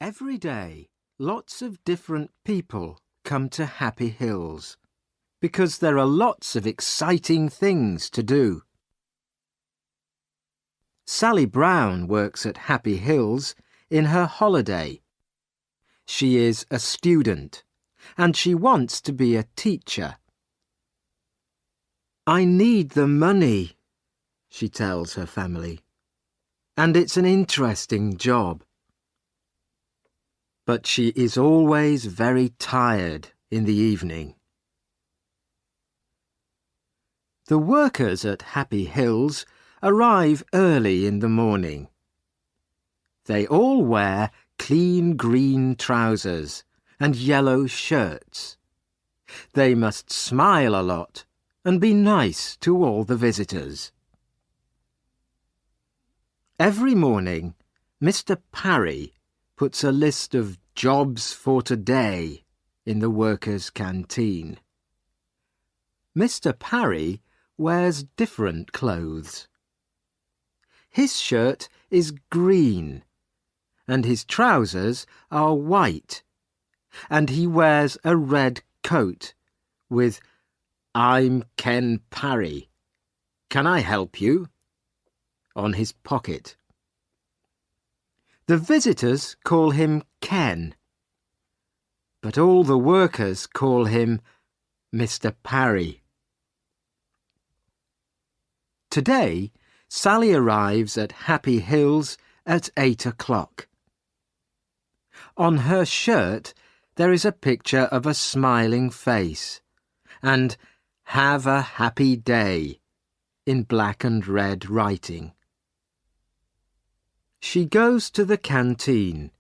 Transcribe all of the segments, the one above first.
Every day, lots of different people come to Happy Hills because there are lots of exciting things to do. Sally Brown works at Happy Hills in her holiday. She is a student and she wants to be a teacher. "I need the money," she tells her family, "and it's an interesting job." But she is always very tired in the evening. The workers at Happy Hills arrive early in the morning. They all wear clean green trousers and yellow shirts. They must smile a lot and be nice to all the visitors. Every morning, Mr. Parry puts a list of jobs for today in the workers' canteen. Mr. Parry wears different clothes. His shirt is green and his trousers are white, and he wears a red coat with "I'm Ken Parry. Can I help you?" on his pocket. The visitors call him Ken, but all the workers call him Mr. Parry. Today, Sally arrives at Happy Hills at 8 o'clock. On her shirt there is a picture of a smiling face and "Have a happy day" in black and red writing. She goes to the canteen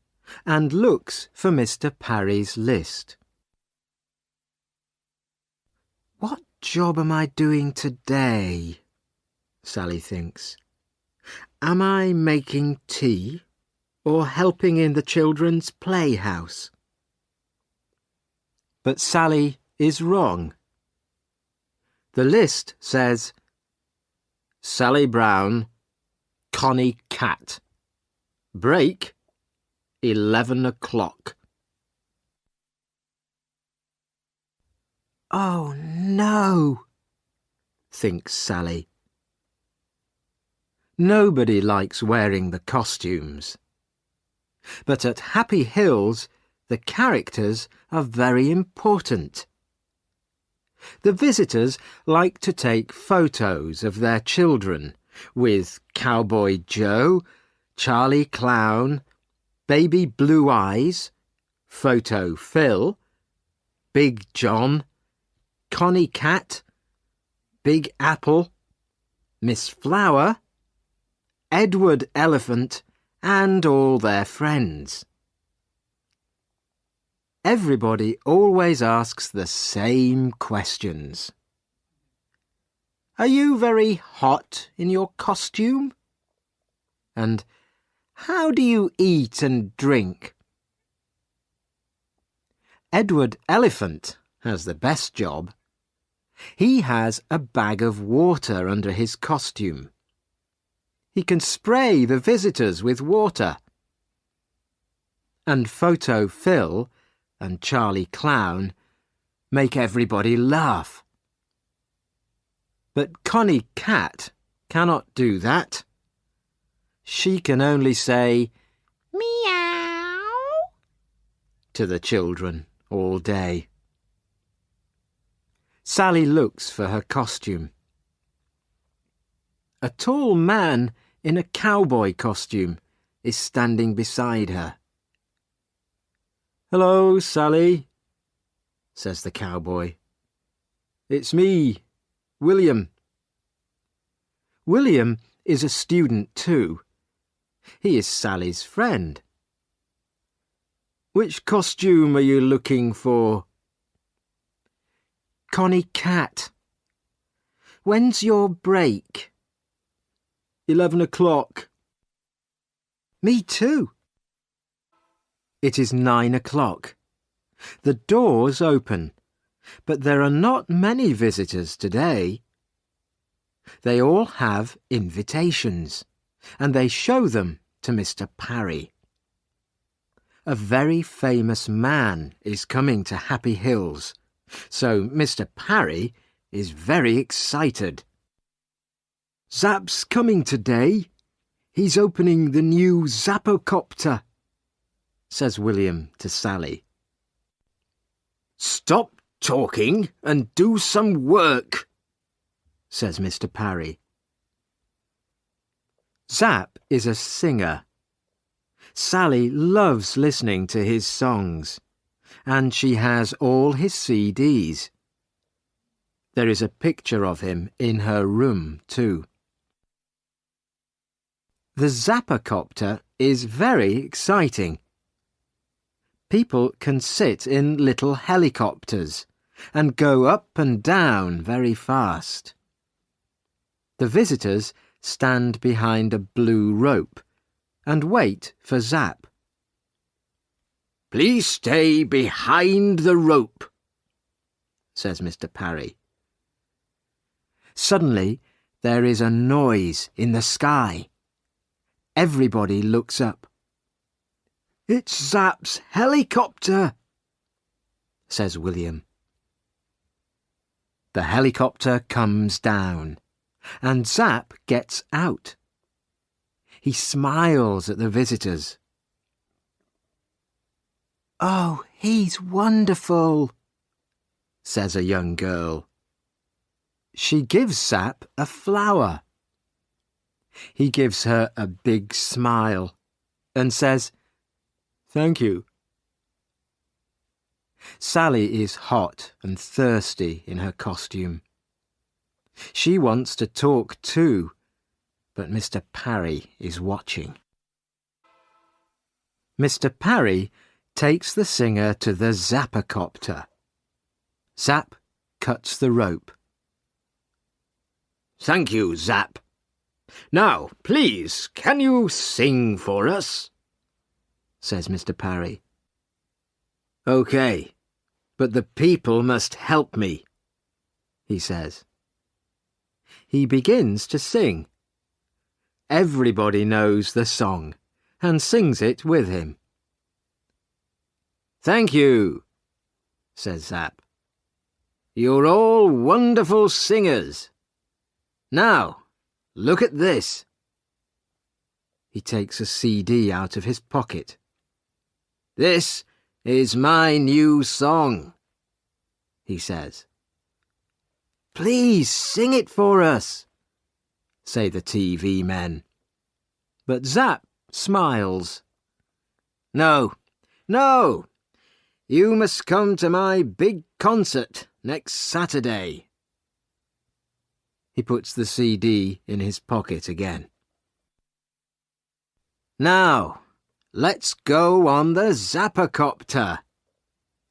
and looks for Mr. Parry's list. "What job am I doing today?" Sally thinks. "Am I making tea or helping in the children's playhouse?" But Sally is wrong. The list says Sally Brown, Connie Cat. Break 11 o'clock. "Oh no," thinks Sally. Nobody likes wearing the costumes. But at Happy Hills, the characters are very important. The visitors like to take photos of their children with Cowboy Joe, Charlie Clown, Baby Blue Eyes, Photo Phil, Big John, Connie Cat, Big Apple, Miss Flower, Edward Elephant, and all their friends. Everybody always asks the same questions. "Are you very hot in your costume?" And "How do you eat and drink?" Edward Elephant has the best job. He has a bag of water under his costume. He can spray the visitors with water. And Photo Phil and Charlie Clown make everybody laugh. But Connie Cat cannot do that. She can only say "Meow" to the children all day. Sally looks for her costume. A tall man in a cowboy costume is standing beside her. "Hello, Sally," says the cowboy. "It's me, William." William is a student too. He is Sally's friend. "Which costume are you looking for?" "Connie Cat." "When's your break?" 11 o'clock. "Me too." It is 9 o'clock. The doors open, but there are not many visitors today. They all have invitations, and they show them to Mr. Parry. A very famous man is coming to Happy Hills, so Mr. Parry is very excited. "Zap's coming today. He's opening the new Zappocopter," says William to Sally. "Stop talking and do some work," says Mr. Parry. Zap is a singer. Sally loves listening to his songs, and she has all his CDs. There is a picture of him in her room, too. The Zappocopter is very exciting. People can sit in little helicopters and go up and down very fast. The visitors stand behind a blue rope and wait for Zap. "Please stay behind the rope," says Mr. Parry. Suddenly, there is a noise in the sky. Everybody looks up. "It's Zap's helicopter," says William. The helicopter comes down, and Zap gets out. He smiles at the visitors. "Oh, he's wonderful," says a young girl. She gives Zap a flower. He gives her a big smile and says, "Thank you." Sally is hot and thirsty in her costume. She wants to talk too, but Mr. Parry is watching. Mr. Parry takes the singer to the Zappocopter. Zap cuts the rope. "Thank you, Zap. Now, please, can you sing for us?" says Mr. Parry. "OK, but the people must help me," he says. He begins to sing. Everybody knows the song and sings it with him. "Thank you," says Zap. "You're all wonderful singers. Now, look at this." He takes a CD out of his pocket. "This is my new song," he says. "Please sing it for us," say the TV men. But Zap smiles. "No, no, you must come to my big concert next Saturday." He puts the CD in his pocket again. "Now, let's go on the Zappocopter,"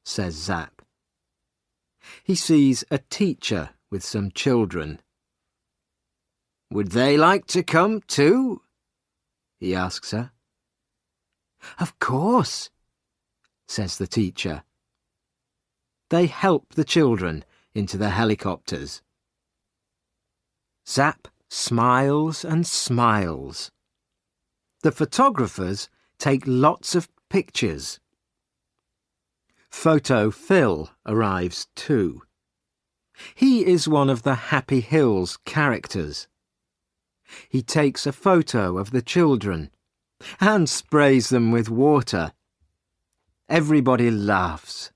says Zap. He sees a teacher with some children. "Would they like to come too?" he asks her. "Of course," says the teacher. They help the children into the helicopters. Zap smiles and smiles. The photographers take lots of pictures. Photo Phil arrives too. He is one of the Happy Hills characters. He takes a photo of the children and sprays them with water. Everybody laughs.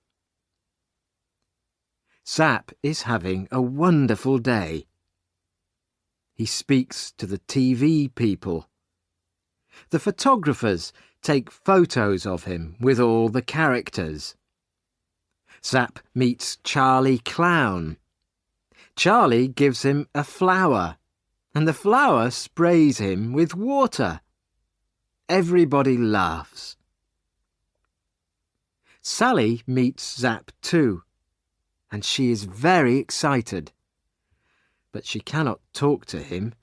Zap is having a wonderful day. He speaks to the TV people. The photographers take photos of him with all the characters. Zap meets Charlie Clown. Charlie gives him a flower, and the flower sprays him with water. Everybody laughs. Sally meets Zap too, and she is very excited. But she cannot talk to him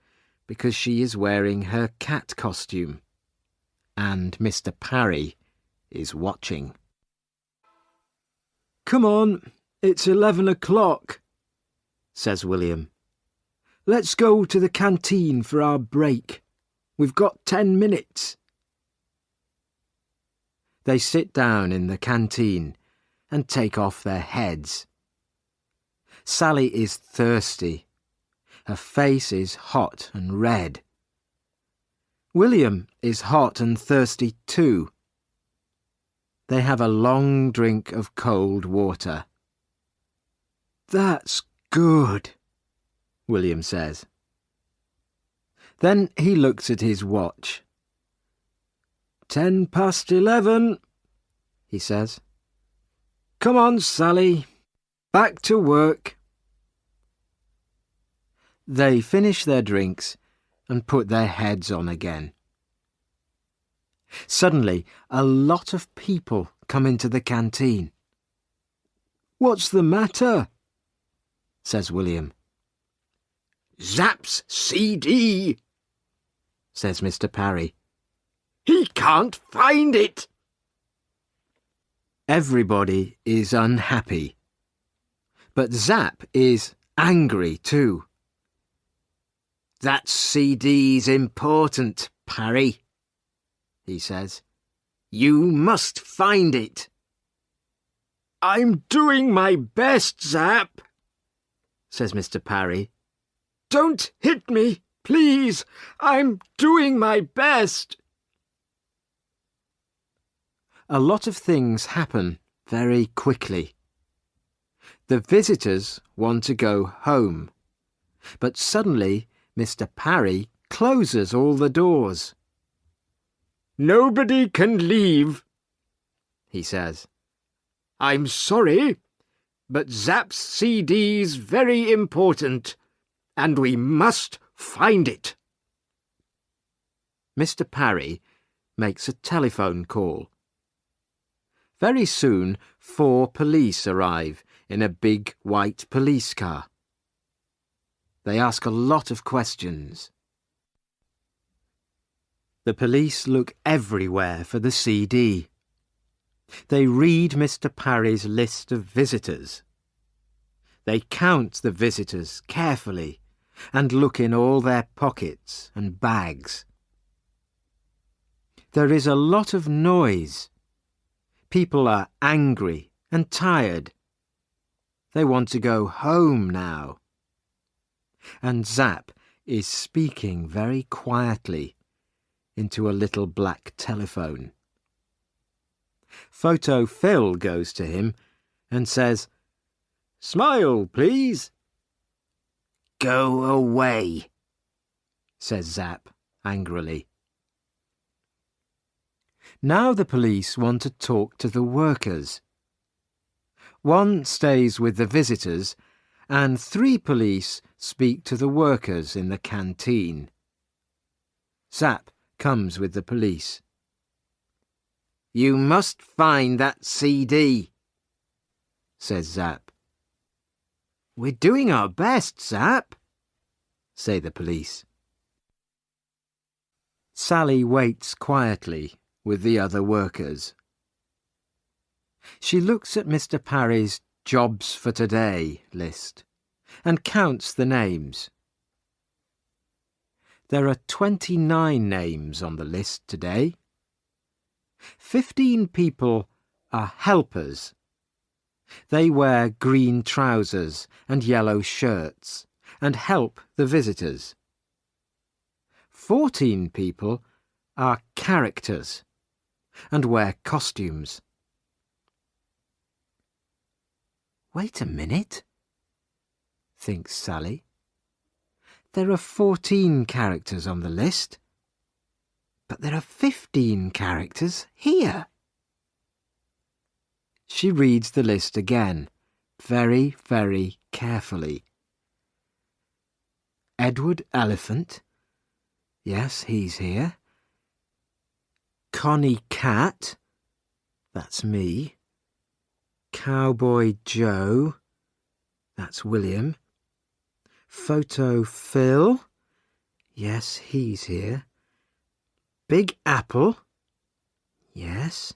because she is wearing her cat costume, and Mr. Parry is watching. "Come on, it's 11 o'clock, says William. "Let's go to the canteen for our break. We've got 10 minutes. They sit down in the canteen and take off their heads. Sally is thirsty. Her face is hot and red. William is hot and thirsty too. They have a long drink of cold water. "That's good," William says. Then he looks at his watch. 11:10, he says. "Come on, Sally. Back to work." They finish their drinks and put their heads on again. Suddenly, a lot of people come into the canteen. "What's the matter?" says William. "Zap's CD," says Mr. Parry. "He can't find it." Everybody is unhappy. But Zap is angry too. "That CD's important, Parry," he says. "You must find it." "I'm doing my best, Zap," says Mr. Parry. "Don't hit me, please. I'm doing my best." A lot of things happen very quickly. The visitors want to go home, but suddenly Mr. Parry closes all the doors. "Nobody can leave," he says. "I'm sorry, but Zap's CD's very important, and we must find it." Mr. Parry makes a telephone call. Very soon 4 police arrive in a big white police car. They ask a lot of questions. The police look everywhere for the CD. They read Mr. Parry's list of visitors. They count the visitors carefully and look in all their pockets and bags. There is a lot of noise. People are angry and tired. They want to go home now. And Zap is speaking very quietly into a little black telephone. Photo Phil goes to him and says, "Smile, please." "Go away," says Zap angrily. Now the police want to talk to the workers. 1 stays with the visitors, and 3 police speak to the workers in the canteen. Zap comes with the police. "You must find that CD," says Zap. "We're doing our best, Zap," say the police. Sally waits quietly with the other workers. She looks at Mr. Parry's Jobs for Today list and counts the names. There are 29 names on the list today. 15 people are helpers. They wear green trousers and yellow shirts and help the visitors. 14 people are characters and wear costumes. "Wait a minute," thinks Sally. "There are 14 characters on the list, but there are 15 characters here." She reads the list again, very, very carefully. Edward Elephant. Yes, he's here. Connie Cat. That's me. Cowboy Joe. That's William. Photo Phil. Yes, he's here. Big Apple. Yes.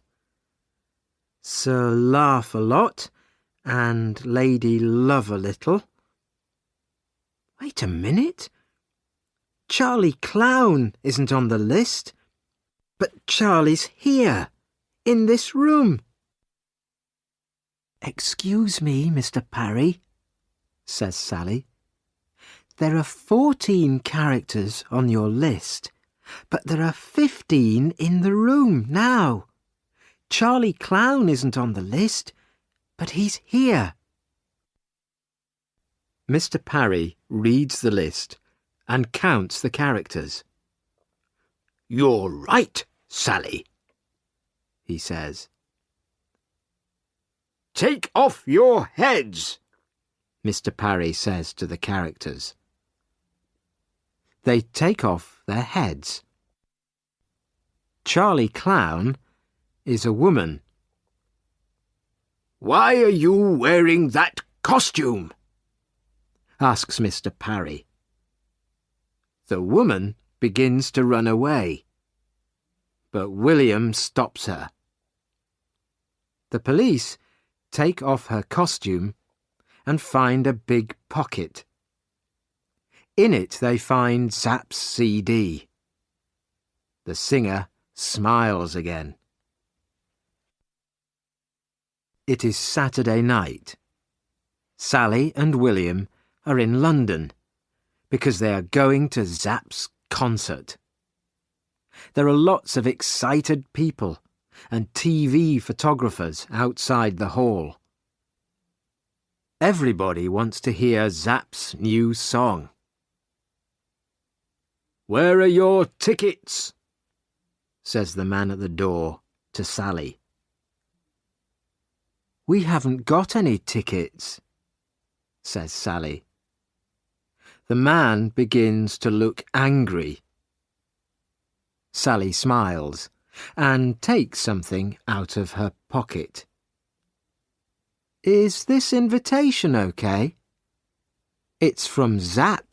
Sir Laugh-a-Lot and Lady Love-a-Little. Wait a minute. Charlie Clown isn't on the list, but Charlie's here, in this room." "Excuse me, Mr. Parry," says Sally. "There are 14 characters on your list, but there are 15 in the room now. Charlie Clown isn't on the list, but he's here." Mr. Parry reads the list and counts the characters. "You're right, Sally," he says. "Take off your heads," Mr. Parry says to the characters. They take off their heads. Charlie Clown is a woman. "Why are you wearing that costume?" asks Mr. Parry. The woman begins to run away, but William stops her. The police take off her costume and find a big pocket. In it they find Zapp's CD. The singer smiles again. It is Saturday night. Sally and William are in London because they are going to Zapp's concert. There are lots of excited people and TV photographers outside the hall. Everybody wants to hear Zapp's new song. "Where are your tickets?" says the man at the door to Sally. "We haven't got any tickets," says Sally. The man begins to look angry. Sally smiles and takes something out of her pocket. "Is this invitation okay? It's from Zapp."